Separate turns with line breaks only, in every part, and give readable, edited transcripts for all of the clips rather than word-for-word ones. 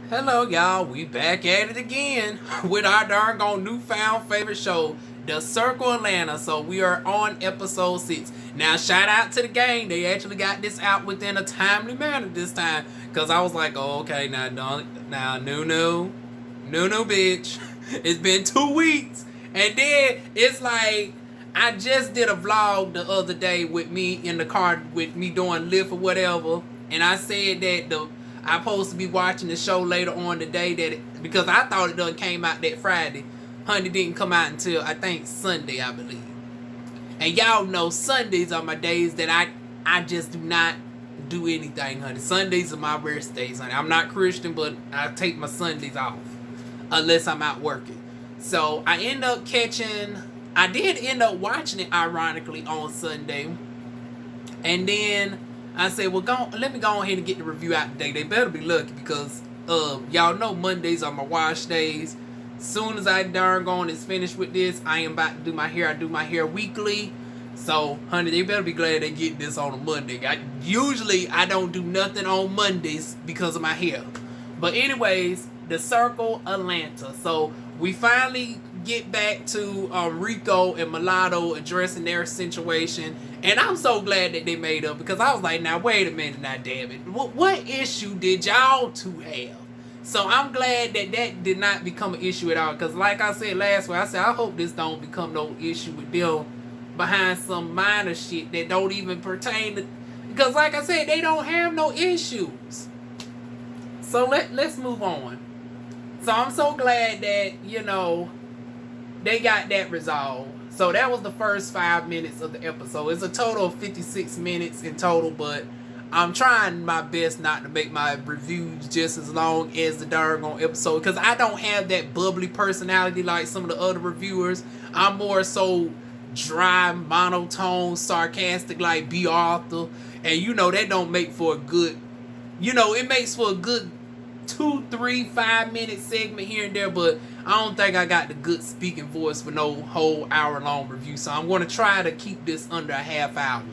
Hello, y'all. We back at it again with our darn gone newfound favorite show, The Circle Atlanta. So we are on episode 6. Now, shout out to the gang. They actually got this out within a timely manner this time. Because I was like, oh, okay, now, new, bitch. It's been 2 weeks. And then it's like, I just did a vlog the other day with me in the car with me doing Lyft or whatever. And I said that I'm supposed to be watching the show later on today because I thought it done came out that Friday. Honey, didn't come out until I think Sunday, I believe. And y'all know Sundays are my days that I just do not do anything, honey. Sundays are my rest days, honey. I'm not Christian, but I take my Sundays off unless I'm out working. So I did end up watching it ironically on Sunday. And then I said, well, let me go ahead and get the review out today. They better be lucky because y'all know Mondays are my wash days. Soon as I darn gone is finished with this, I am about to do my hair. I do my hair weekly. So, honey, they better be glad they get this on a Monday. Usually, I don't do nothing on Mondays because of my hair. But anyways, The Circle Atlanta. So, we finally get back to Rico and Mulatto addressing their situation. And I'm so glad that they made up because I was like, now, wait a minute, now, damn it. What issue did y'all two have? So I'm glad that did not become an issue at all. Because like I said last week, I said, I hope this don't become no issue with them behind some minor shit that don't even pertain to... Because like I said, they don't have no issues. So let's move on. So I'm so glad that, they got that resolved. So that was the first 5 minutes of the episode. It's a total of 56 minutes in total, but I'm trying my best not to make my reviews just as long as the darn episode, because I don't have that bubbly personality like some of the other reviewers. I'm more so dry, monotone, sarcastic like B. Arthur. And that don't make for a good, it makes for a good 2, 3, 5 minute segment here and there, but I don't think I got the good speaking voice for no whole hour long review. So I'm going to try to keep this under a half hour.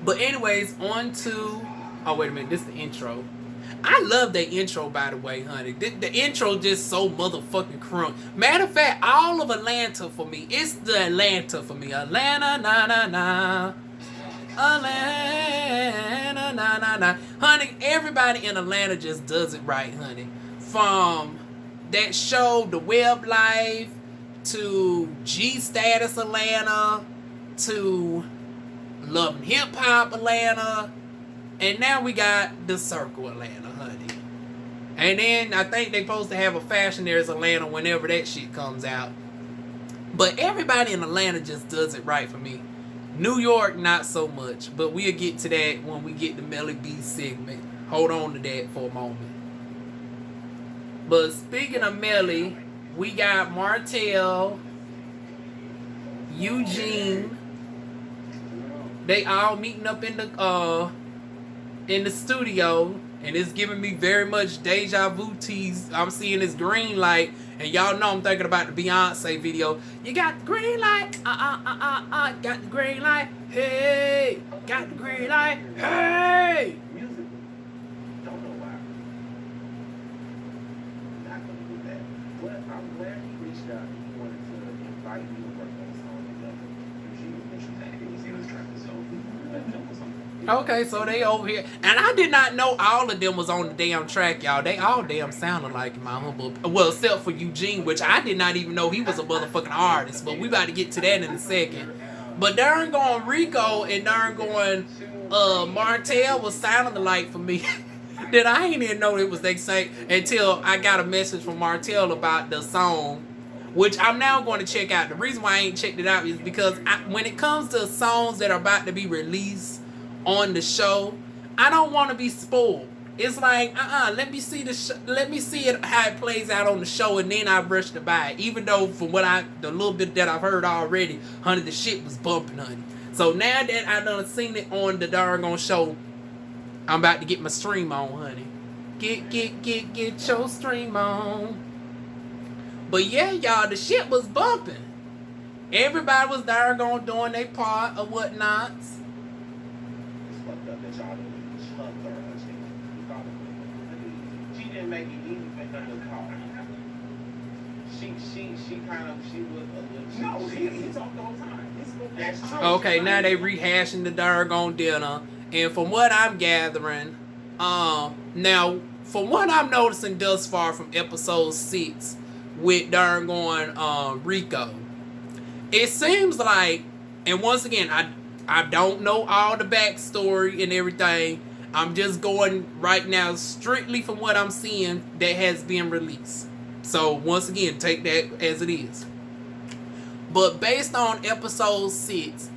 But anyways, on to... Oh, wait a minute. This is the intro. I love that intro, by the way, honey. The intro just so motherfucking crunk. Matter of fact, all of Atlanta for me. It's the Atlanta for me. Atlanta, na, na, na. Atlanta, na, na, na. Honey, everybody in Atlanta just does it right, honey. From that show, The Web Life, to G-Status Atlanta, to Love and Hip Hop Atlanta, and now we got The Circle Atlanta, honey. And then I think they supposed to have a Fashionaires Atlanta whenever that shit comes out. But everybody in Atlanta just does it right for me. New York, not so much. But we'll get to that when we get the Melly B segment. Hold on to that for a moment. But speaking of Melly, we got Martell, Eugene. They all meeting up in the studio, and it's giving me very much deja vu tease. I'm seeing this green light, and y'all know I'm thinking about the Beyonce video. You got the green light, got the green light, hey, got the green light, hey.
Music, don't know why. Not gonna do that. But I'm glad he reached out. He wanted to invite me to work on a song together.
Okay, so they over here. And I did not know all of them was on the damn track, y'all. They all damn sounded like my humble... Well, except for Eugene, which I did not even know he was a motherfucking artist. But we about to get to that in a second. But darn going Rico and darn going Martell was sounding alike for me. That I ain't even know it was they say until I got a message from Martell about the song, which I'm now going to check out. The reason why I ain't checked it out is because when it comes to songs that are about to be released on the show, I don't want to be spoiled. It's like, let me see let me see it how it plays out on the show, and then I rush to buy it. Even though from the little bit that I've heard already, honey, the shit was bumping, honey. So now that I done seen it on the doggone show, I'm about to get my stream on, honey. Get your stream on. But yeah, y'all, the shit was bumping. Everybody was doggone doing their part or whatnot.
It's fucked up that y'all didn't even chug her. She did didn't make it easy for him to talk. She was a little. No, he talked the whole time. That's true.
Okay, now they rehashing the doggone dinner, and from what I'm gathering, now from what I'm noticing thus far from episode 6 with doggone Rico, it seems like, and once again, I don't know all the backstory and everything. I'm just going right now strictly from what I'm seeing that has been released. So once again, take that as it is. But based on episode 6,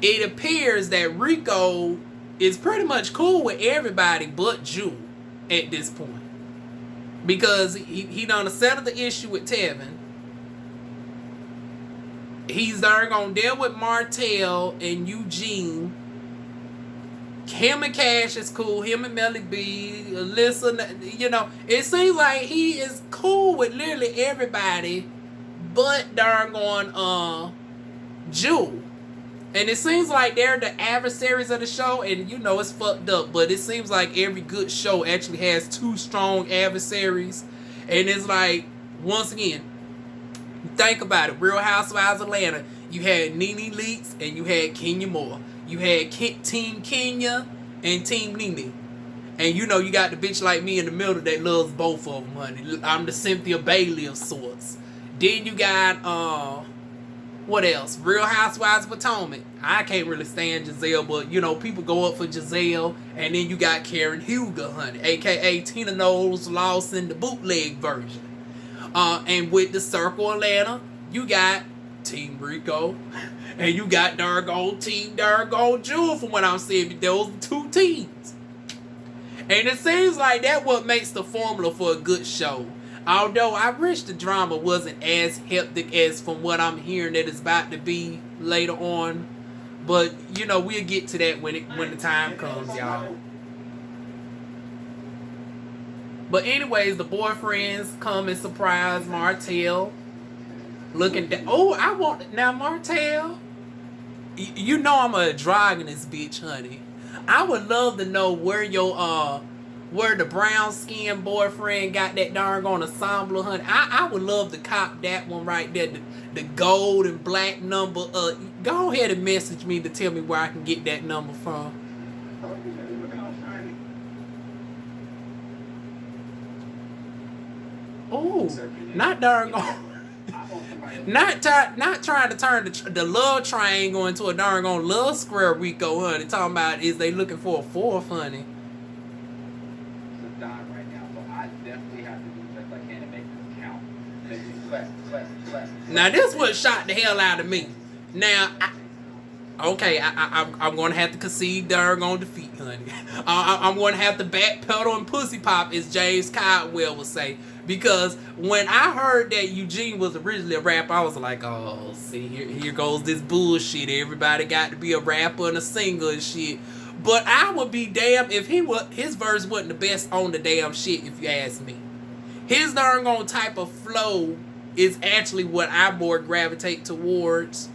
it appears that Rico is pretty much cool with everybody but Jewel at this point. Because he done settled the issue with Tevin. He's there gonna deal with Martell and Eugene. Him and Cash is cool. Him and Melly B, Alyssa, you know, it seems like he is cool with literally everybody but doggone Jewel. And it seems like they're the adversaries of the show, and you know it's fucked up, but it seems like every good show actually has 2 strong adversaries. And it's like, once again, think about it. Real Housewives of Atlanta, you had Nene Leakes and you had Kenya Moore. You had Team Kenya and Team Nene. And you know you got the bitch like me in the middle that loves both of them, honey. I'm the Cynthia Bailey of sorts. Then you got, what else? Real Housewives of Potomac. I can't really stand Giselle, but you know, people go up for Giselle. And then you got Karen Huger, honey. AKA Tina Knowles Lawson, the bootleg version. And with the Circle Atlanta, you got Team Rico. And you got Dargo Team Dargo Jewel, from what I'm saying. Those 2 teams. And it seems like that's what makes the formula for a good show. Although I wish the drama wasn't as hectic as from what I'm hearing that it's about to be later on. But, you know, we'll get to that when the time comes, y'all. But anyways, the boyfriends come and surprise Martell. Looking down. Oh, I want... Now, Martell, you know I'm a androgynous bitch, honey. I would love to know where your where the brown skinned boyfriend got that darn ensemble, honey. I would love to cop that one right there, the gold and black number. Go ahead and message me to tell me where I can get that number from. Oh, not darn. Not trying to turn the love triangle into a darn love square, Rico, honey. Talking about is they looking for a 4th, honey.
It's a dime right now, so I definitely have to do the best I can to make this count. Class.
Now this what shot the hell out of me. Now, I'm going to have to concede darn defeat, honey. I'm going to have to backpedal and pussy pop, as James Caldwell would say. Because when I heard that Eugene was originally a rapper, I was like, oh, see, here goes this bullshit. Everybody got to be a rapper and a singer and shit. But I would be damned if his verse wasn't the best on the damn shit, if you ask me. His darn type of flow is actually what I more gravitate towards.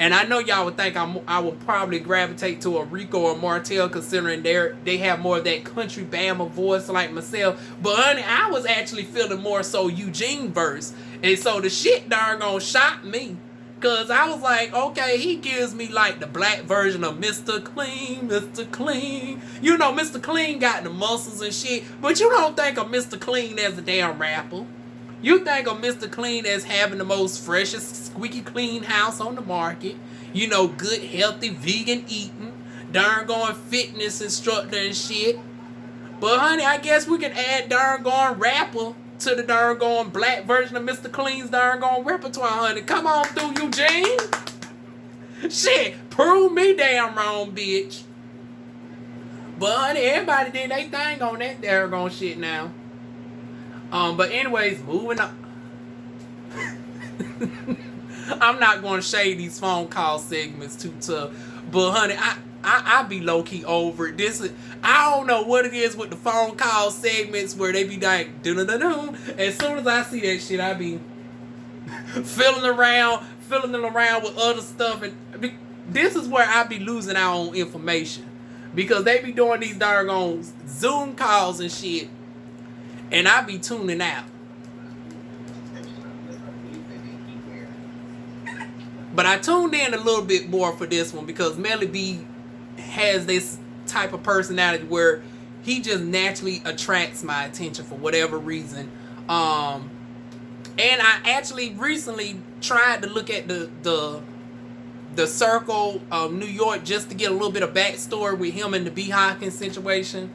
And I know y'all would think I would probably gravitate to a Rico or Martell, considering they have more of that country Bama voice like myself. But honey, I was actually feeling more so Eugene verse. And so the shit darn shocked me. Cause I was like, okay, he gives me like the black version of Mr. Clean, Mr. Clean. You know, Mr. Clean got the muscles and shit. But you don't think of Mr. Clean as a damn rapper. You think of Mr. Clean as having the most freshest, squeaky clean house on the market. You know, good, healthy, vegan eating. Darn fitness instructor and shit. But honey, I guess we can add darn rapper to the darn black version of Mr. Clean's darn repertoire, honey. Come on through, Eugene. Shit, prove me damn wrong, bitch. But honey, everybody did their thing on that darn shit now. But anyways, moving on. I'm not going to shade these phone call segments too tough. But honey, I be low-key over it. I don't know what it is with the phone call segments where they be like, dun-dun-dun-dun. As soon as I see that shit, I be filling around with other stuff. And this is where I be losing out on information. Because they be doing these darn Zoom calls and shit. and I be tuning out. But I tuned in a little bit more for this one because Melly B has this type of personality where he just naturally attracts my attention for whatever reason. And I actually recently tried to look at the Circle of New York just to get a little bit of backstory with him and the B. Hawkins situation.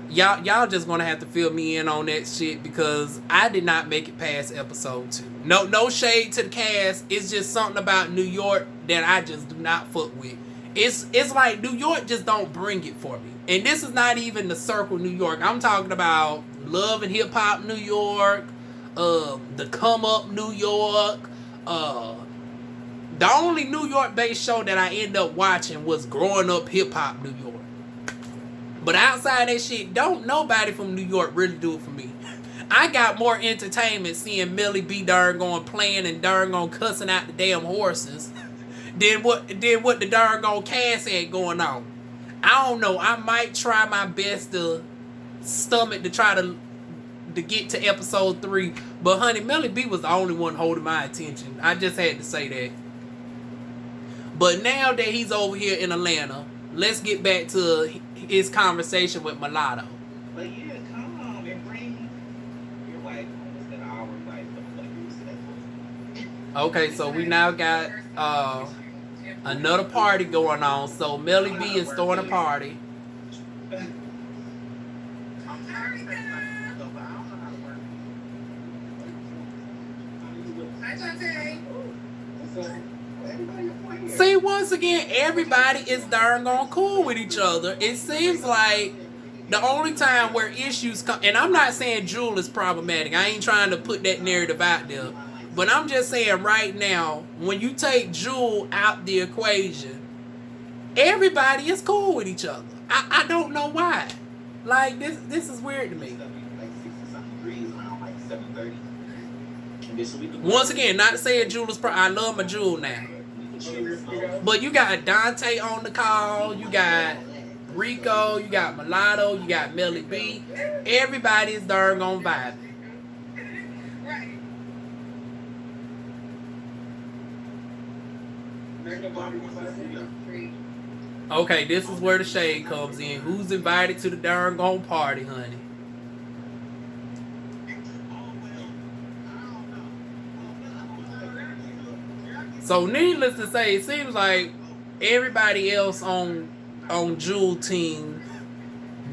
Y'all just gonna have to fill me in on that shit because I did not make it past episode 2. No shade to the cast. It's just something about New York that I just do not fuck with. It's like New York just don't bring it for me. And this is not even the Circle New York. I'm talking about Love and Hip Hop New York, the Come Up New York. The only New York based show that I ended up watching was Growing Up Hip Hop New York. But outside that shit, don't nobody from New York really do it for me. I got more entertainment seeing Melly B darn going playing and darn going cussing out the damn horses than what the darn going cast had going on. I don't know. I might try my best to stomach to try to get to episode 3. But honey, Melly B was the only one holding my attention. I just had to say that. But now that he's over here in Atlanta, let's get back to his conversation with Mulatto.
But yeah, come and bring your wife instead of our wife.
Okay, so we now got another party going on. So Melly B is throwing a party. See, once again, everybody is darn gone cool with each other. It seems like the only time where issues come, and I'm not saying Jewel is problematic. I ain't trying to put that narrative out there. But I'm just saying right now, when you take Jewel out the equation, everybody is cool with each other. I don't know why. Like, this is weird to me. Once again, not saying Jewel is I love my Jewel now. But you got Dante on the call, you got Rico, you got Mulatto, you got Melly B. Everybody's darn gonna vibe. Okay, this is where the shade comes in. Who's invited to the darn gone party, honey? So needless to say, it seems like everybody else on Jewel team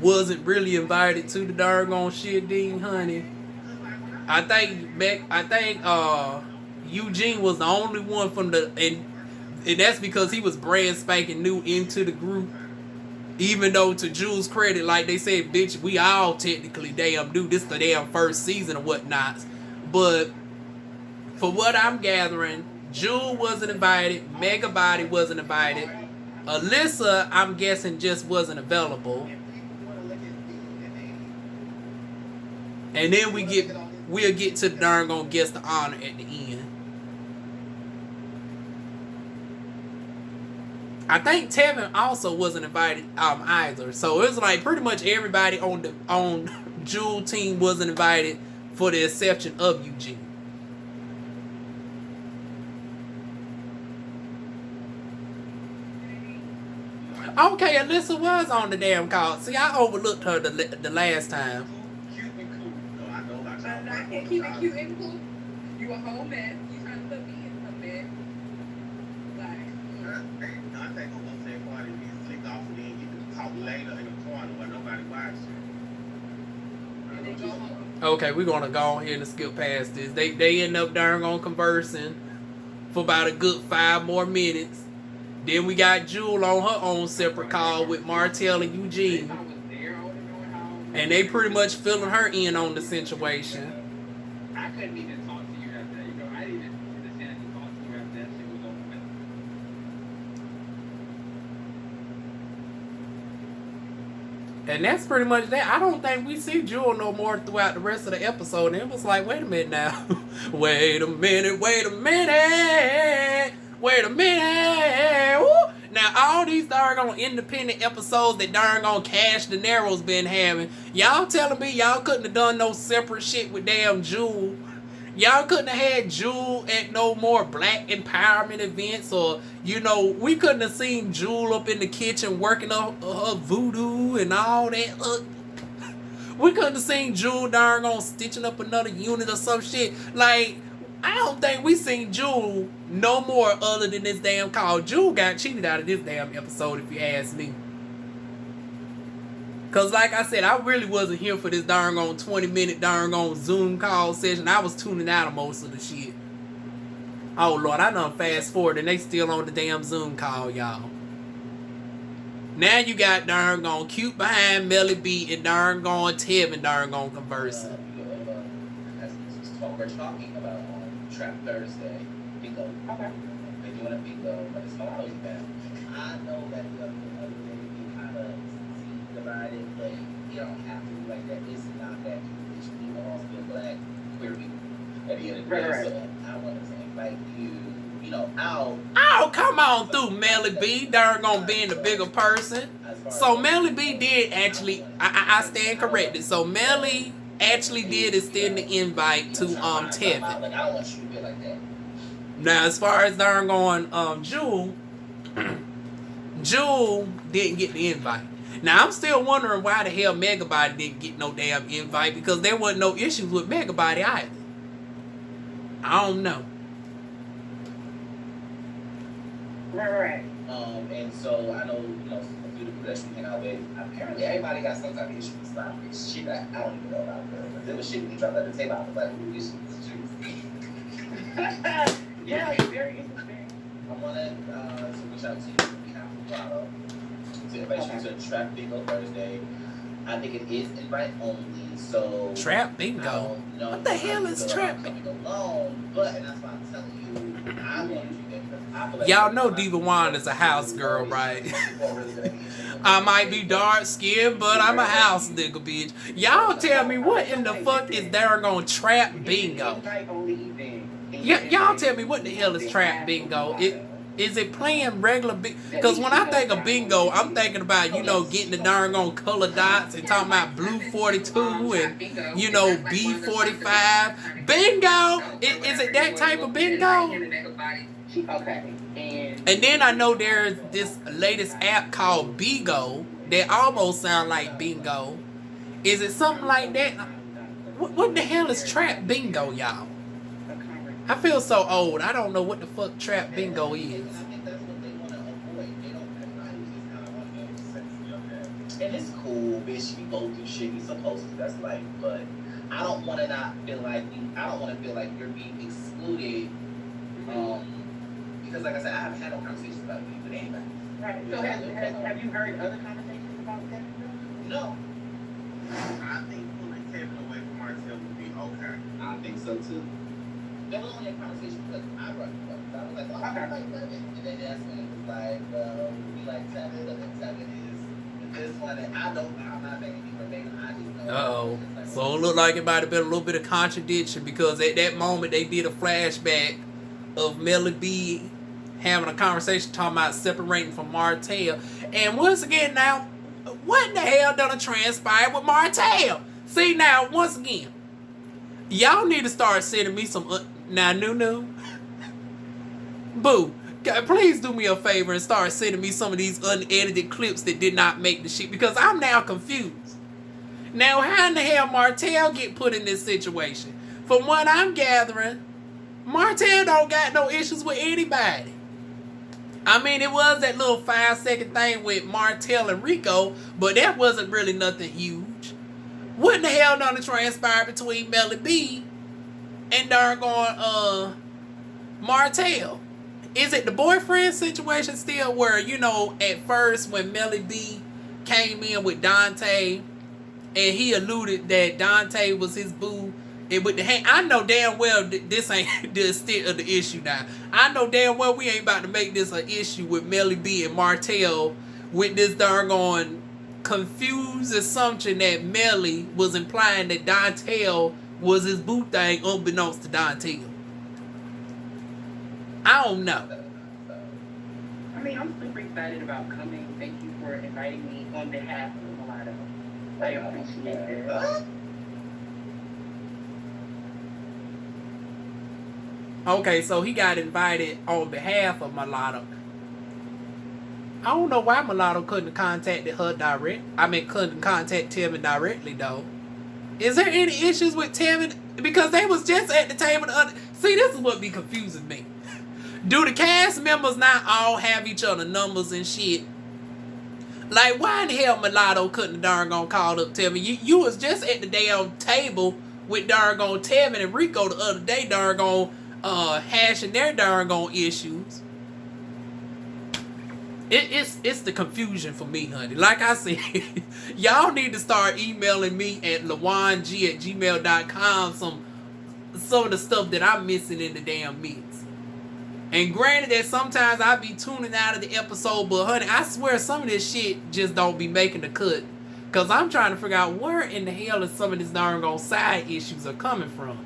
wasn't really invited to the doggone shit, Dean, honey. I think Eugene was the only one from the and that's because he was brand spanking new into the group. Even though to Jewel's credit, like they said, bitch, we all technically damn do this the damn first season or whatnot. But for what I'm gathering, Jewel wasn't invited. Mega Body wasn't invited. Alyssa, I'm guessing, just wasn't available. And then we'll get to the darn gonna guest the honor at the end. I think Tevin also wasn't invited either. So it was like pretty much everybody on Jewel team wasn't invited for the exception of Eugene. Okay, Alyssa was on the damn call. See, I overlooked her the last time.
Cute and cool. No, I know about y'all.
I can't keep it cute and cool. You a whole mess. You trying to put me in some mess. Like,
I think I'm gonna say party and get slicked off and then get to talk later in the corner where nobody watches.
and then go home.
Okay, we're gonna go on here and skip past this. They end up darn on conversing for about a good 5 more minutes. Then we got Jewel on her own separate call with Martell and Eugene. And they pretty much filling her in on the situation.
I couldn't even talk to you after that. You know, I didn't even get the chance to talk to you after that shit was over.
And that's pretty much that. I don't think we see Jewel no more throughout the rest of the episode. And it was like, wait a minute now. Wait a minute. Woo! Now, all these darn on independent episodes that darn on Cash De Niro's been having, y'all telling me y'all couldn't have done no separate shit with damn Jewel? Y'all couldn't have had Jewel at no more black empowerment events, or, you know, we couldn't have seen Jewel up in the kitchen working up her voodoo and all that. We couldn't have seen Jewel darn on stitching up another unit or some shit. Like, I don't think we seen Jewel no more other than this damn call. Jewel got cheated out of this damn episode, if you ask me. Cause like I said, I really wasn't here for this darn on 20-minute darn on Zoom call session. I was tuning out of most of the shit. Oh Lord, I done fast forward and they still on the damn Zoom call, y'all. Now you got darn on Cute behind Melly B and darn on Tevin darn on conversing.
That's what we're talking about on Trap Thursday. Bingo.
Okay.
They're doing a bingo, but it's not always bad. I know that the other day we kind of divided, but you don't have to be like that. It's not that we all still black, queer people at the end of the day.
Right.
So I wanted to invite you, you know, out.
Oh, come on through, Melly B. Darn on being the bigger person. So Melly B did actually, I stand corrected. So Melly actually did extend the invite to Tevin.
Like, I don't want you to be like that.
Now, as far as darn on Jewel, Jewel didn't get the invite. Now, I'm still wondering why the hell Megabody didn't get no damn invite, because there wasn't no issues with Megabody either. I don't know.
Right.
And so I know, you know, a few people that you hang out with, apparently everybody got some type of issue with slime. It's shit that I don't even know about. But there was shit we dropped at the table. I was like, ooh, this shit.
Yeah, it's very interesting.
I want to reach out to you on behalf of Bravo to invite you to Trap Bingo Thursday. I think it is invite only, so
Trap Bingo? What the hell is Trap
Bingo? Alone, but, and that's why I'm telling you, I want you there because I feel like
y'all know DivaWuan is a house girl, right? I might be dark skinned, but I'm a house nigga, bitch. Y'all tell me what in the fuck is there gonna Trap Bingo? Y'all tell me what the hell is Trap Bingo? Is it playing regular bingo? Because when I think of bingo, I'm thinking about, you know, getting the darn on color dots and talking about blue 42 and, you know, B45. Bingo! Is it that type of bingo?
Okay.
And then I know there's this latest app called Bigo that almost sound like bingo. Is it something like that? What the hell is Trap Bingo, y'all? I feel so old. I don't know what the fuck Trap Bingo is.
I think that's what they want to avoid. They don't. Everybody just kind of want to be sexy, okay? And it's cool, bitch. We go through shit we supposed to. That's life. But I don't want to not feel like I don't want to feel like you're being excluded. Because like I said, I haven't had no conversations about you with anybody.
Right. So have you heard other conversations about that?
No.
I think pulling Kevin away from Martell would be okay.
I think so too. There was only a conversation because I brought it up. I was like, oh, I like Kevin. And then that's when it was like, we like Tevin, and then Tevin is this one, and I don't know. I'm not saying anything verbatim. I just know.
Uh-oh. So it looked like it might have been a little bit of contradiction, because at that moment they did a flashback of Melly B having a conversation talking about separating from Martell. And once again now, what in the hell done transpired with Martell? See now, once again, y'all need to start sending me some now Nunu. Boo. Please do me a favor and start sending me some of these unedited clips that did not make the shit, because I'm now confused. Now, how in the hell Martell get put in this situation? From what I'm gathering, Martell don't got no issues with anybody. I mean, it was that little 5-second thing with Martell and Rico, but that wasn't really nothing huge. What in the hell done transpired between Melly B and darn Martell? Is it the boyfriend situation still where, you know, at first when Melly B came in with Dante and he alluded that Dante was his boo, and with the hand, I know damn well this ain't the extent of the issue now. I know damn well we ain't about to make this an issue with Melly B and Martell with this darn confused assumption that Melly was implying that Dontel was his boo thing unbeknownst to Dontel. I don't know.
mean, I'm super excited about coming. Thank you for inviting me on behalf of Mulatto. I appreciate it.
Okay, so he got invited on behalf of Mulatto. I don't know why Mulatto couldn't have contacted her couldn't contact Tevin directly, though. Is there any issues with Tevin? Because they was just at the table the other... See, this is what be confusing me. Do the cast members not all have each other numbers and shit? Like, why in the hell Mulatto couldn't darn gone call up Tevin? You was just at the damn table with darn gone Tevin and Rico the other day darn gone hashing their darn gone issues. It's the confusion for me, honey. Like I said, y'all need to start emailing me at lawang@gmail.com some of the stuff that I'm missing in the damn mix. And granted that sometimes I be tuning out of the episode, but honey, I swear some of this shit just don't be making the cut. Cause I'm trying to figure out where in the hell is some of these darn gone side issues are coming from.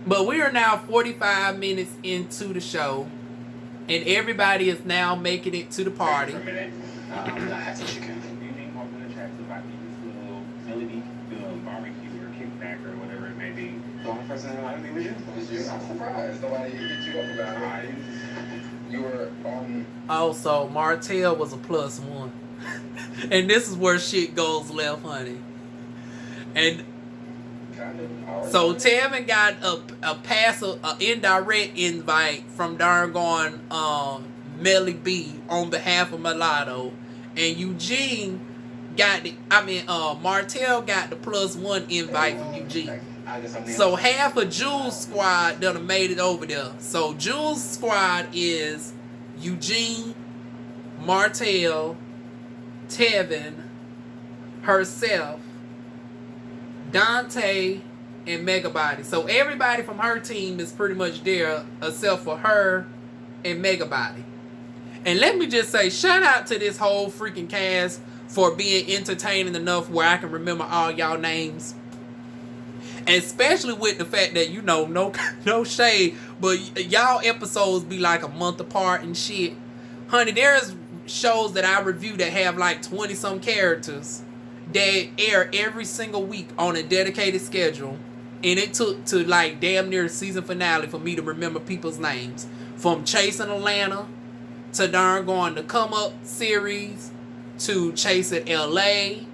But we are now 45 minutes into the show. And everybody is now making it to the party.
For a minute. I have some chicken. You need more than attractive about this little melody, barbecue or kickback or whatever it may be. The only person who wanted me was you.
I'm surprised nobody hit you up about it. You were on.
Also, Martell was a +1. And this is where shit goes left, honey. And so Tevin got a passive, indirect invite from darn gone Melly B on behalf of Mulatto, and Eugene got Martell got the +1 invite from Eugene. So half of Jules' squad done made it over there. So Jules' squad is Eugene, Martell, Tevin, herself, Dante, and Megabody. So everybody from her team is pretty much there except for her and Megabody. And let me just say, shout out to this whole freaking cast for being entertaining enough where I can remember all y'all names. Especially with the fact that, you know, no shade, but y'all episodes be like a month apart and shit. Honey, there's shows that I review that have like 20 some characters that air every single week on a dedicated schedule, and it took to like damn near the season finale for me to remember people's names, from Chasing Atlanta to darn going the Come Up series to Chasing LA,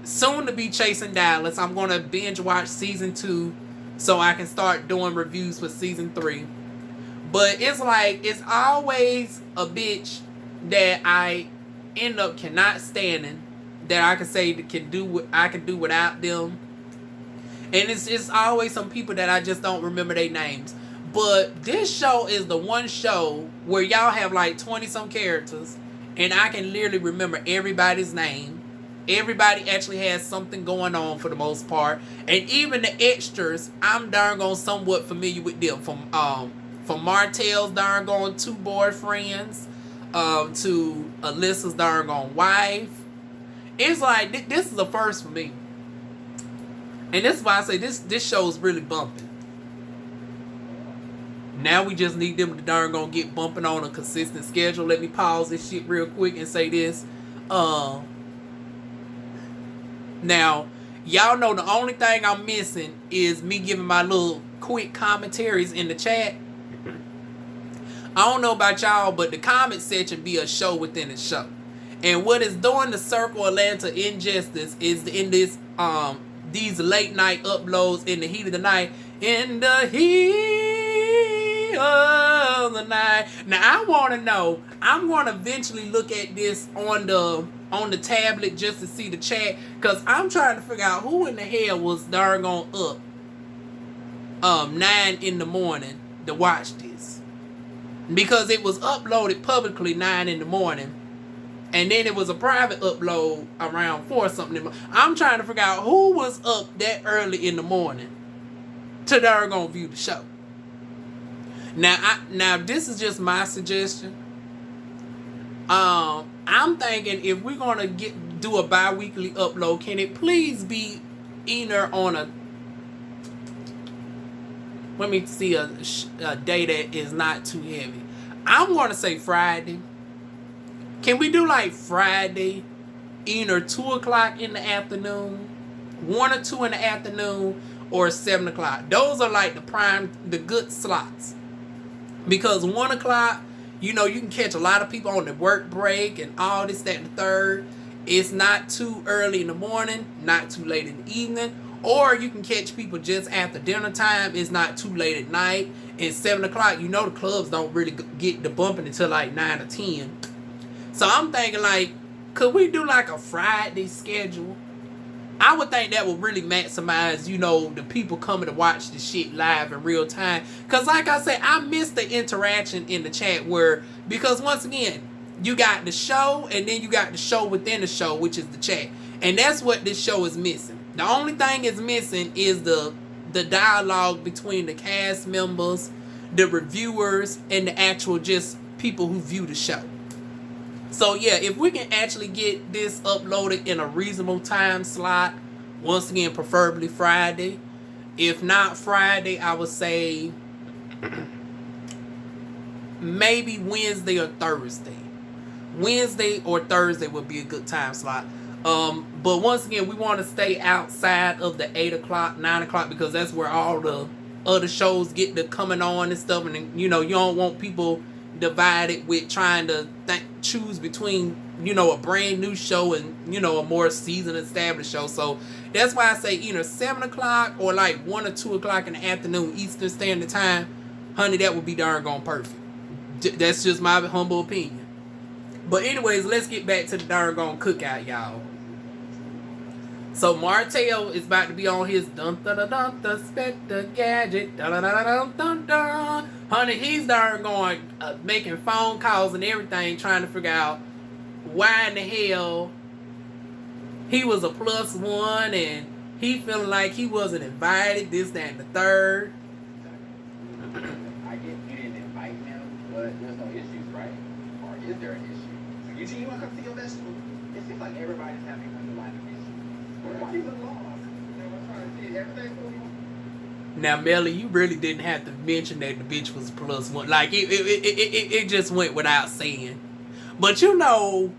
soon to be Chasing Dallas. I'm gonna binge watch season 2 so I can start doing reviews for season 3. But it's like, it's always a bitch that I end up cannot standing, that I can say that I can do without them. And it's always some people that I just don't remember their names. But this show is the one show where y'all have like 20 some characters and I can literally remember everybody's name. Everybody actually has something going on for the most part. And even the extras, I'm darn gone somewhat familiar with them. From Martell's darn gone 2 boyfriends to Alyssa's darn gone wife. It's like, this is a first for me. And this is why I say this show is really bumping. Now we just need them to darn gonna get bumping on a consistent schedule. Let me pause this shit real quick and say this. Now, y'all know the only thing I'm missing is me giving my little quick commentaries in the chat. I don't know about y'all, but the comment section be a show within a show. And what is doing the Circle Atlanta injustice is in this these late night uploads in the heat of the night. In the heat of the night. Now I want to know. I'm going to eventually look at this on the tablet just to see the chat, because I'm trying to figure out who in the hell was darn on up 9 in the morning to watch this, because it was uploaded publicly 9 in the morning. And then it was a private upload around 4 something. I'm trying to figure out who was up that early in the morning to darn gonna view the show. Now this is just my suggestion. I'm thinking if we're gonna do a bi-weekly upload, can it please be either on a let me see a day that is not too heavy. I'm going to say Friday. Can we do like Friday, either 2 o'clock in the afternoon, 1 or 2 in the afternoon, or 7 o'clock? Those are like the good slots. Because 1 o'clock, you know, you can catch a lot of people on the work break and all this, that, and the third. It's not too early in the morning, not too late in the evening. Or you can catch people just after dinner time. It's not too late at night. And 7 o'clock, you know the clubs don't really get the bumping until like 9 or 10. So I'm thinking like, could we do like a Friday schedule? I would think that would really maximize, you know, the people coming to watch the shit live in real time. Because like I said, I miss the interaction in the chat where, because once again, you got the show and then you got the show within the show, which is the chat. And that's what this show is missing. The only thing it's missing is the dialogue between the cast members, the reviewers, and the actual just people who view the show. So yeah, if we can actually get this uploaded in a reasonable time slot, once again, preferably Friday. If not Friday, I would say maybe Wednesday or Thursday. Wednesday or Thursday would be a good time slot. But once again, we want to stay outside of the 8 o'clock, 9 o'clock, because that's where all the other shows get to coming on and stuff. And, you know, you don't want people divided with trying to choose between, you know, a brand new show and, you know, a more seasoned established show. So that's why I say either 7 o'clock or like 1 or 2 o'clock in the afternoon Eastern Standard Time. Honey, that would be darn gone perfect. That's just my humble opinion. But anyways, let's get back to the darn gone cookout, y'all. So Martell is about to be on his Spectre Gadget. Honey, he's darn going making phone calls and everything, trying to figure out why in the hell he was a +1 and he feeling like he wasn't invited, this, that, and the third.
I get you didn't invite him, but there's no issues, right? Or is there an issue? So you want to come see your festival? It seems like everybody's having underlying issues. Why do you look lost? You know, I'm trying to see everything going on.
Now, Melly, you really didn't have to mention that the bitch was a +1. Like, it just went without saying. But, you know,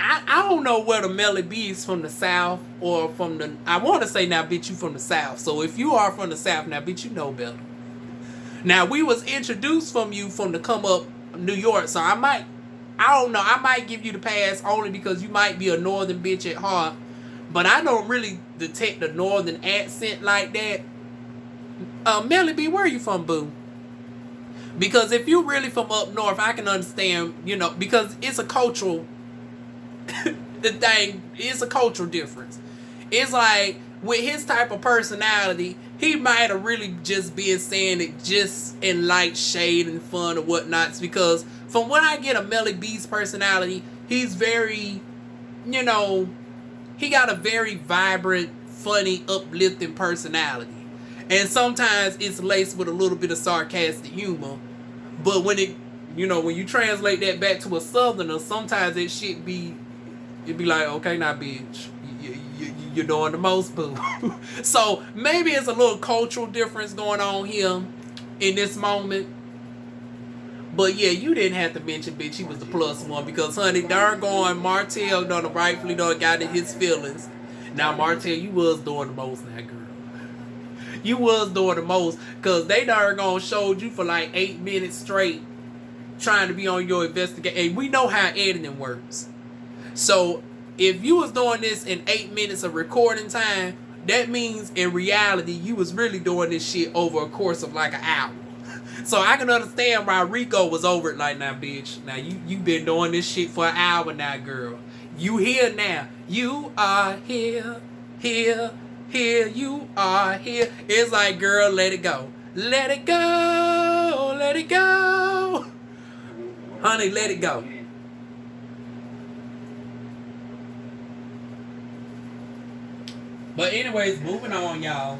I don't know whether Melly B is from the South or from the... I want to say, now, bitch, you from the South. So, if you are from the South, now, bitch, you know better. Now, we was introduced from you from the come up New York. So, I don't know. I might give you the pass only because you might be a northern bitch at heart. But I don't really detect the northern accent like that. Melly B, where are you from, boo? Because if you're really from up north, I can understand, you know, because it's a cultural thing. It's a cultural difference. It's like, with his type of personality, he might have really just been saying it just in light shade and fun or whatnots. Because from what I get of Melly B's personality, he's very, you know, he got a very vibrant, funny, uplifting personality. And sometimes it's laced with a little bit of sarcastic humor. But when it, you know, when you translate that back to a southerner, sometimes it shit be, it'd be like, okay, now bitch, you're doing the most, boo. So maybe it's a little cultural difference going on here in this moment. But yeah, you didn't have to mention, bitch, he was the +1 because, honey, darn going, Martell done rightfully done got in his feelings. Now, Martell, you was doing the most now, girl. You was doing the most because they darn gone showed you for like 8 minutes straight trying to be on your investigation. And we know how editing works. So if you was doing this in 8 minutes of recording time, that means in reality you was really doing this shit over a course of like an hour. So I can understand why Rico was over it like, now bitch, now you been doing this shit for an hour now, girl. You here now. You are here, you are here. It's like, girl, let it go. Let it go, let it go. Honey, let it go. But anyways, moving on, y'all.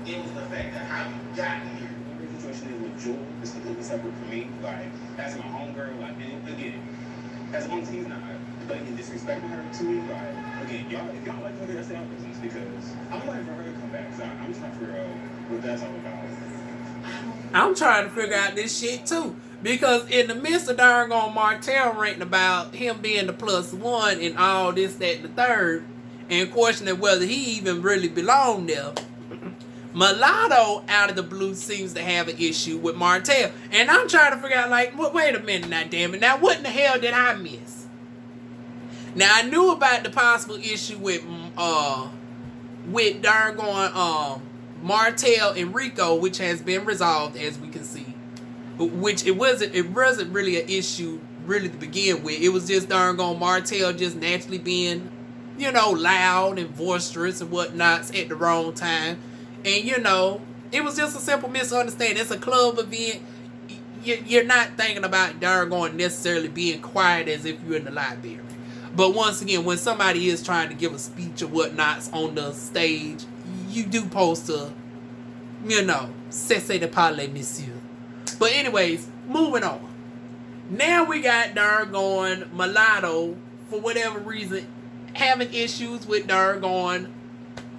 It was the fact that how you got here. The situation is with Jewel is completely separate from me. Like, that's my homegirl. Like, again, as long as he's not blatantly disrespecting her to me, like, again, y'all, if y'all like her, that's y'all business, because I'm waiting for her to come back. So I'm trying to figure out what that's all about.
I'm trying to figure out this shit too. Because in the midst of darn on Martell ranting about him being the +1 and all this, that, and the third, and questioning whether he even really belonged there, Mulatto out of the blue seems to have an issue with Martell. And I'm trying to figure out, like, wait a minute now, damn it. Now, what in the hell did I miss? Now, I knew about the possible issue with darn going Martell and Rico, which has been resolved, as we can see. Which it wasn't really an issue really to begin with. It was just darn gone Martell just naturally being, you know, loud and boisterous and whatnots at the wrong time. And, you know, it was just a simple misunderstanding. It's a club event. You're not thinking about darn going necessarily being quiet as if you're in the library. But once again, when somebody is trying to give a speech or whatnots on the stage, you do post to, you know, cessez de parler, monsieur. But anyways, moving on. Now we got darn going Mulatto, for whatever reason, having issues with darn going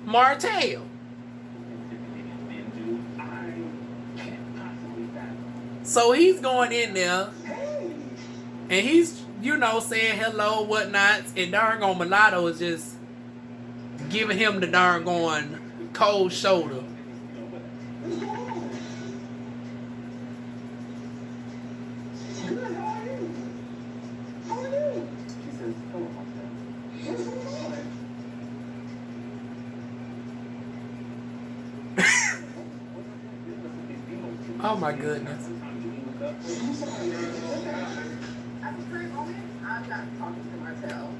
Martell. So he's going in there, and he's, you know, saying hello, whatnots, and darn on Mulatto is just giving him the darn going cold shoulder. Oh my goodness.
At the current moment, I'm not talking to Martell.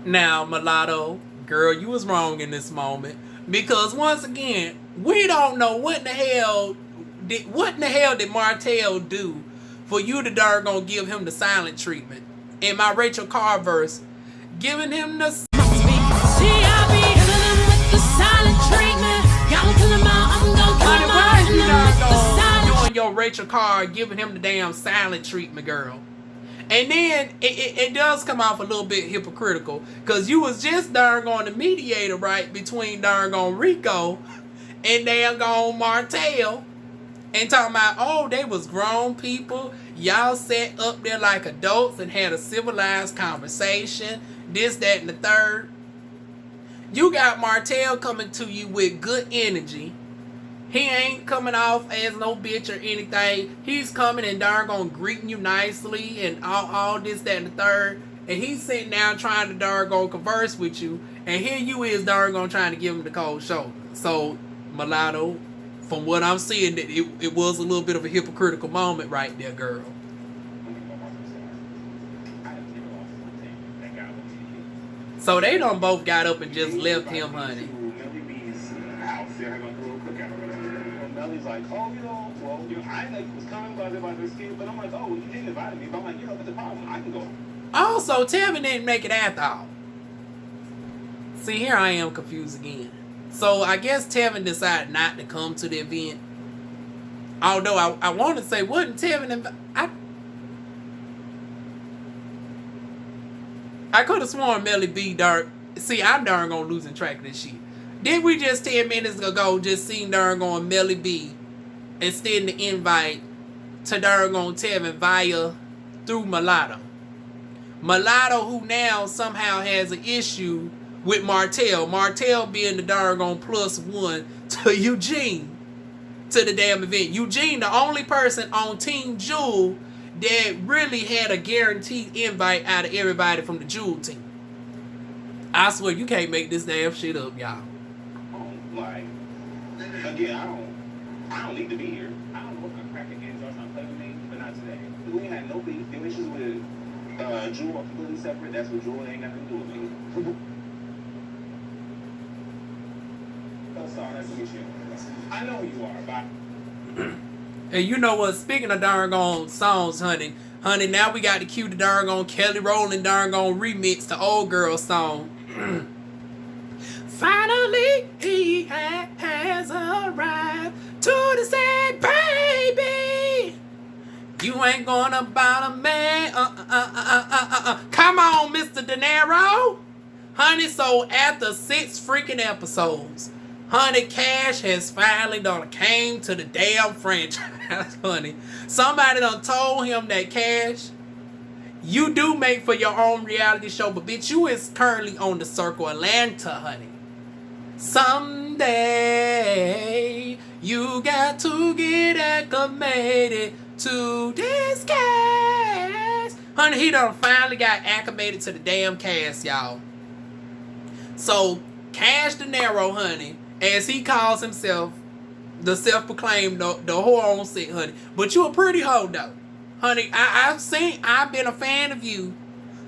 Now, Mulatto, girl, you was wrong in this moment. Because once again, we don't know what in the hell did Martell do for you to darn gonna give him the silent treatment. In my Rachel Carr verse, giving him the
See, I be hitting him with the silent treatment. Y'all kill him out, I'm gonna kill him out.
why is you not doing your Rachel Carr giving him the damn silent treatment, girl? And then it does come off a little bit hypocritical, because you was just darn on the mediator, right, between darn on Rico and darn on Martell, and talking about, oh, they was grown people, y'all sat up there like adults and had a civilized conversation, this, that, and the third. You got Martell coming to you with good energy. He ain't coming off as no bitch or anything. He's coming and darn gonna greeting you nicely and all this, that, and the third. And he's sitting down trying to darn gonna converse with you. And here you is darn gonna trying to give him the cold shoulder. So, Mulatto, from what I'm seeing, it was a little bit of a hypocritical moment right there, girl. So they done both got up and just left him, honey.
Melly's like, oh, you know, well, I like was coming because everybody was scared, but I'm like, oh, well, you didn't invite me. But I'm like, you know, what's the problem? I can go.
Also, Tevin didn't make it after all. See, here I am confused again. So I guess Tevin decided not to come to the event. Although I want to say, wasn't Tevin I could have sworn Melly B dark. See, I'm darn gonna losing track of this shit. Did we just 10 minutes ago just seen darn going Melly B extend the invite to darn going Tevin via through Mulatto? Mulatto, who now somehow has an issue with Martell. Martell being the darn going +1 to Eugene to the damn event. Eugene, the only person on Team Jewel that really had a guaranteed invite out of everybody from the Jewel team. I swear you can't make this damn shit up, y'all.
Like, again, I don't need to be here. I don't know what kind of crack against y'all trying to play with me, but not today. We ain't had no beef. The issues with Jewel are completely separate. That's what Jewel ain't got nothing to do with me. Oh, sorry, nice to meet you. I know who you are, bye.
And you know what? Speaking of darn gone songs, honey, now we got to cue the darn gone Kelly Rowland darn gone remix to Old Girl song. Finally, he has arrived to the said baby. You ain't gonna bout a man. Come on, De Niro? Honey, so after 6 freaking episodes, honey, Cash has finally done came to the damn franchise, honey. Somebody done told him that, Cash, you do make for your own reality show, but bitch, you is currently on the Circle Atlanta, honey. Someday, you got to get acclimated to this cast. Honey, he done finally got acclimated to the damn cast, y'all. So, Cash De Niro, honey, as he calls himself, the self-proclaimed, the whore on set, honey. But you a pretty hoe, though. Honey, I've been a fan of you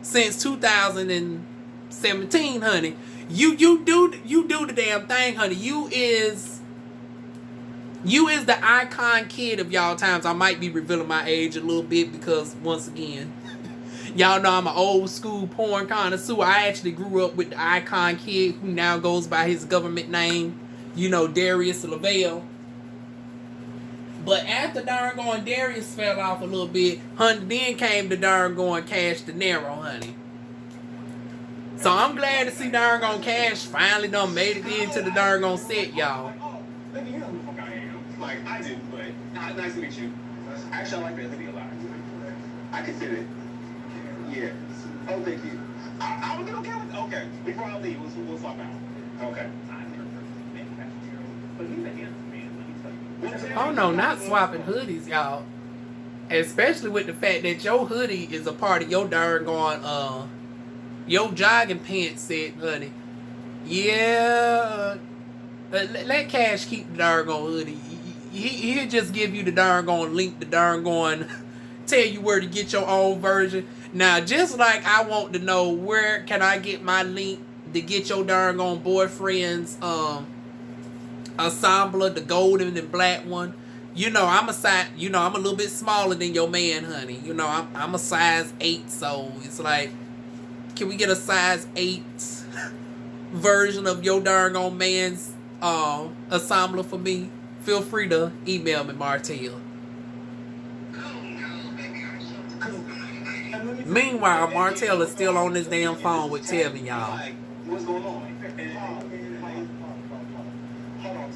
since 2017, honey. You do the damn thing, honey. You is the icon kid of y'all times. I might be revealing my age a little bit because, once again, y'all know I'm an old school porn connoisseur. I actually grew up with the icon kid who now goes by his government name, you know, Darius Lavelle. But after darn going Darius fell off a little bit, honey, then came the darn going Cash De Niro, honey. So I'm glad to see darn going Cash finally done made it into the darn going set, y'all.
Look at him. Who the fuck I am. Like, I do, but nice to meet you. Actually, I like that hoodie a lot. I can fit it. Yeah. Oh, thank you. I was okay with it. Okay. Before I leave, we'll swap out. Okay. But he's a handsome man, let me tell you.
Oh no, not swapping hoodies, y'all. Especially with the fact that your hoodie is a part of your darn going, your jogging pants set, honey. Yeah. Let Cash keep the darn going hoodie. He'll just give you the darn going link, the darn going tell you where to get your own version. Now, just like I want to know where can I get my link to get your darn on boyfriend's ensemble, the golden and black one. You know, I'm a little bit smaller than your man, honey. You know, I'm a size 8, so it's like, can we get a size 8 version of your darn on man's ensemble for me? Feel free to email me, Martell. Meanwhile, Martell is still on this damn phone with Tevin, y'all.
What's going on? Hold on,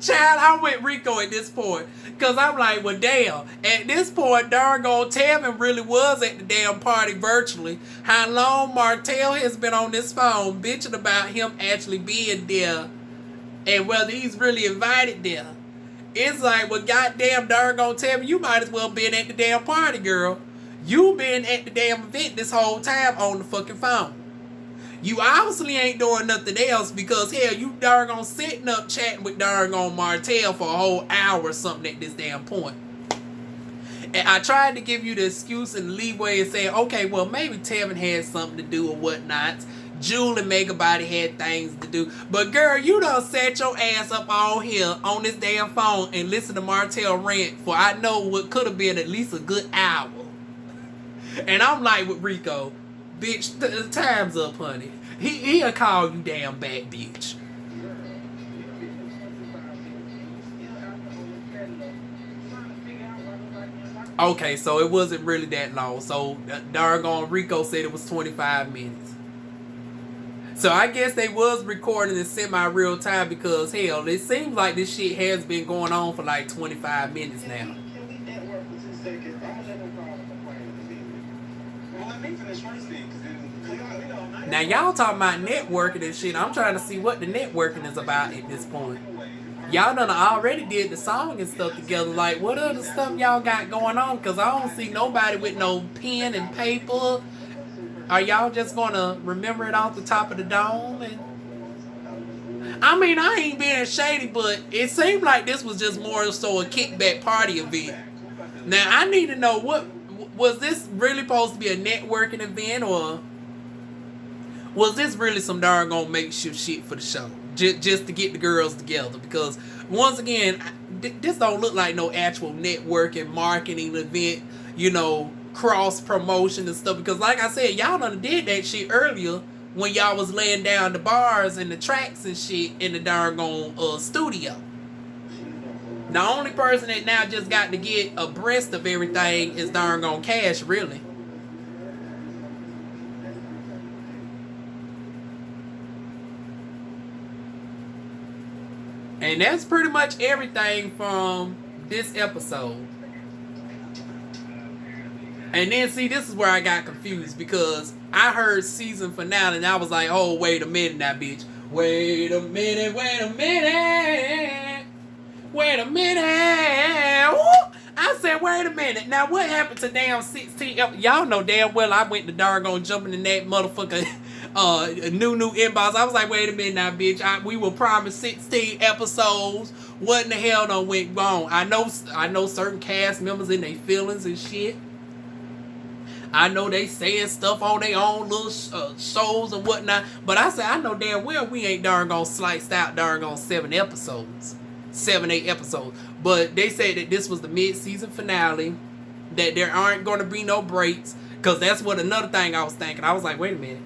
Child, I'm with Rico at this point. Because I'm like, well, damn. At this point, darn gone Tevin really was at the damn party virtually. How long Martell has been on this phone bitching about him actually being there and whether he's really invited there. It's like, well, goddamn darn gone Tevin, you might as well been at the damn party, girl. You been at the damn event this whole time on the fucking phone. You obviously ain't doing nothing else because, hell, you darn on sitting up chatting with darn on Martell for a whole hour or something at this damn point. And I tried to give you the excuse and leeway and say, okay, well, maybe Tevin had something to do or whatnot. Jewel and Megabody had things to do. But, girl, you done sat your ass up on here on this damn phone and listen to Martell rant for I know what could have been at least a good hour. And I'm like with Rico, bitch, the time's up, honey. He'll call you damn back, bitch. Okay, so it wasn't really that long. So, darn Rico said it was 25 minutes. So, I guess they was recording in semi-real time because, hell, it seems like this shit has been going on for like 25 minutes now. Now, y'all talking about networking and shit. I'm trying to see what the networking is about at this point. Y'all done already did the song and stuff together. Like, what other stuff y'all got going on? Because I don't see nobody with no pen and paper. Are y'all just going to remember it off the top of the dome? And I mean, I ain't being shady, but it seemed like this was just more so a kickback party event. Now, I need to know, was this really supposed to be a networking event, or was this really some darn gonna makeshift shit for the show? Just to get the girls together? Because, once again, this don't look like no actual networking, marketing event, you know, cross-promotion and stuff. Because, like I said, y'all done did that shit earlier when y'all was laying down the bars and the tracks and shit in the darn studio. The only person that now just got to get abreast of everything is darn gone Cash, really. And that's pretty much everything from this episode. And then, see, this is where I got confused because I heard season finale and I was like, oh, wait a minute now, bitch. Wait a minute, wait a minute. Wait a minute. Woo! I said, wait a minute. Now, what happened to damn 16? Y'all know damn well I went to doggone jumping in that motherfucker new inbox. I was like, wait a minute now, bitch. We were promised 16 episodes. What in the hell done went wrong? I know certain cast members in their feelings and shit. I know they saying stuff on their own little shows and whatnot. But I said, I know damn well we ain't darn gonna sliced out darn gonna 7, 8 episodes. But they said that this was the mid-season finale. That there aren't going to be no breaks. Because that's what another thing I was thinking. I was like, wait a minute.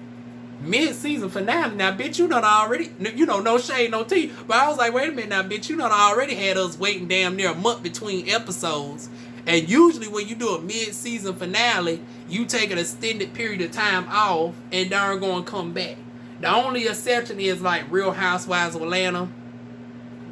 Mid-season finale. Now, bitch, you done already... You know, no shade, no tea. But I was like, wait a minute now, bitch. You done already had us waiting damn near a month between episodes. And usually when you do a mid-season finale, you take an extended period of time off and darn going to come back. The only exception is like Real Housewives of Atlanta.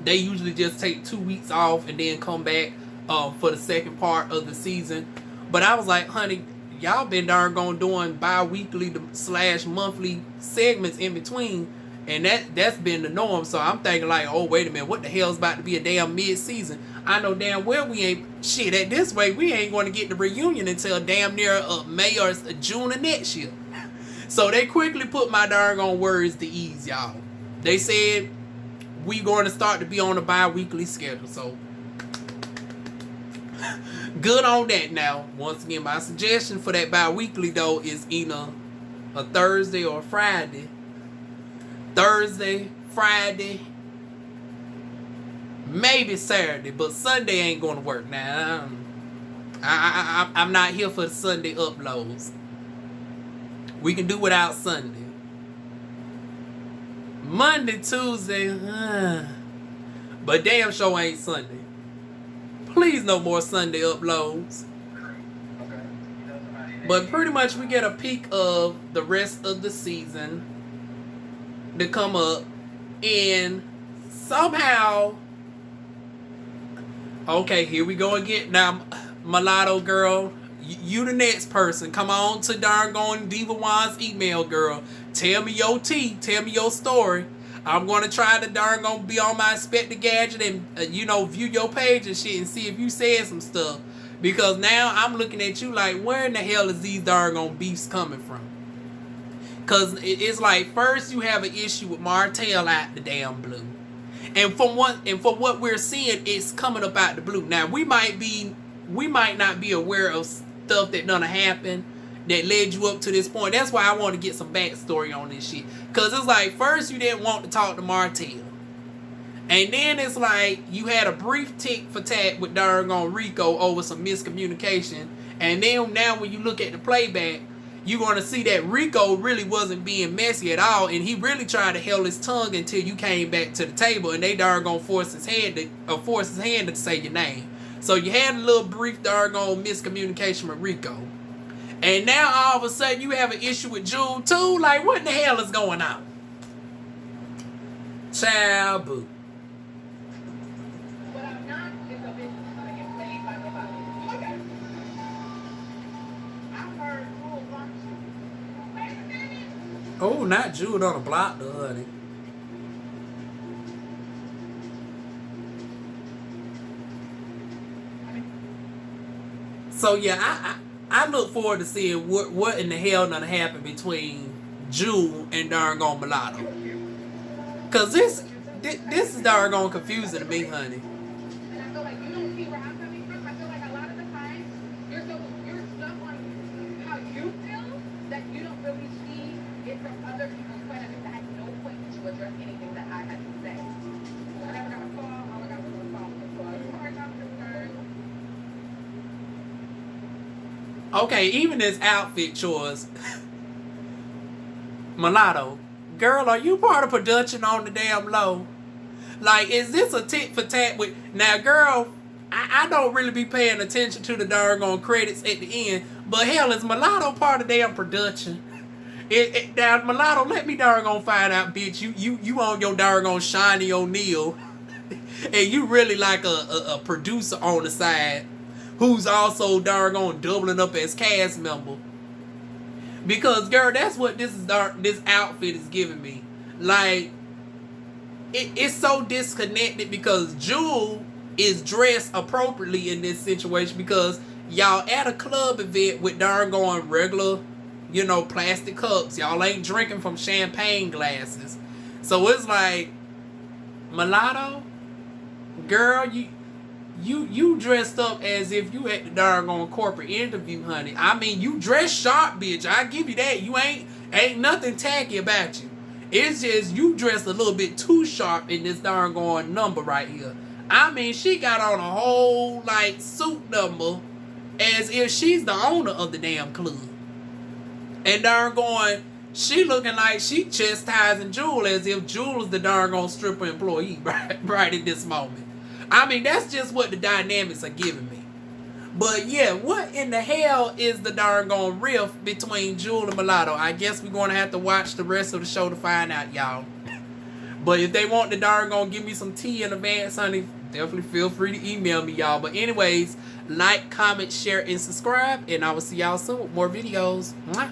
They usually just take 2 weeks off and then come back for the second part of the season. But I was like, honey, y'all been darn gone doing bi-weekly / monthly segments in between. And that's been the norm. So I'm thinking like, oh, wait a minute. What the hell's about to be a damn mid-season? I know damn well we ain't... Shit, at this way, we ain't going to get the reunion until damn near May or June of next year. So they quickly put my darn on words to ease, y'all. They said we going to start to be on a bi-weekly schedule. So good on that. Now, once again, my suggestion for that bi-weekly, though, is either a Thursday or a Friday. Thursday, Friday, maybe Saturday, but Sunday ain't going to work. Now, I'm not here for the Sunday uploads. We can do without Sunday. Monday, Tuesday, but damn sure ain't Sunday. Please no more Sunday uploads. But pretty much we get a peek of the rest of the season to come up, and somehow, okay, here we go again. Now, mulatto girl, you the next person. Come on to darn going DivaWuan's email, girl. Tell me your tea. Tell me your story. I'm going to try to darn gonna be on my Inspector Gadget and, view your page and shit and see if you said some stuff. Because now I'm looking at you like, where in the hell is these darn gone beefs coming from? Because it's like, first you have an issue with Martell out the damn blue. And from what we're seeing, it's coming up out the blue. Now, we might not be aware of stuff that done happen that led you up to this point. That's why I want to get some backstory on this shit. Because it's like, first you didn't want to talk to Martell. And then it's like, you had a brief tick for tat with darn on Rico over some miscommunication. And then now when you look at the playback, you're going to see that Rico really wasn't being messy at all. And he really tried to held his tongue until you came back to the table. And they darn gonna force his hand to say your name. So you had a little brief darn on miscommunication with Rico. And now all of a sudden you have an issue with June too? Like, what in the hell is going on? Child boo.
But I'm not is a bitch trying to get played by nobody. Okay. I heard Jewel wants you. Wait a minute.
Oh, not Jewel on the block though, honey. So yeah, I look forward to seeing what in the hell gonna happen between Jewel and darn gone Mulatto. Cause this is darn gone confusing to me, honey.
And I feel like you don't see where I'm coming from. I feel like a lot of the times you're stuck on how you feel that you don't really see it from other people's point of view. I had no point to address anything that I had to say. I never got a call. All I got was a phone call. As far as I'm concerned.
Okay, even this outfit choice. Mulatto, girl, are you part of production on the damn low? Like, is this a tit for tat with... Now, girl, I don't really be paying attention to the doggone credits at the end, but hell, is Mulatto part of damn production? Now, Mulatto, let me doggone find out, bitch. You on your doggone Shiny O'Neal, and you really like a producer on the side who's also doggone doubling up as cast member. Because, girl, that's what this outfit is giving me. Like, it's so disconnected because Jewel is dressed appropriately in this situation because y'all at a club event with doggone regular, you know, plastic cups. Y'all ain't drinking from champagne glasses. So it's like, Mulatto, girl, you dressed up as if you at the doggone corporate interview, honey. I mean, you dress sharp, bitch. I give you that. You ain't nothing tacky about you. It's just you dressed a little bit too sharp in this doggone number right here. I mean, she got on a whole, like, suit number as if she's the owner of the damn club. And doggone, she looking like she chastising Jewel as if Jewel is the doggone stripper employee right at this moment. I mean, that's just what the dynamics are giving me. But yeah, what in the hell is the doggone rift between Jewel and Mulatto? I guess we're going to have to watch the rest of the show to find out, y'all. But if they want to doggone give me some tea in advance, honey, definitely feel free to email me, y'all. But anyways, like, comment, share, and subscribe. And I will see y'all soon with more videos. Mwah.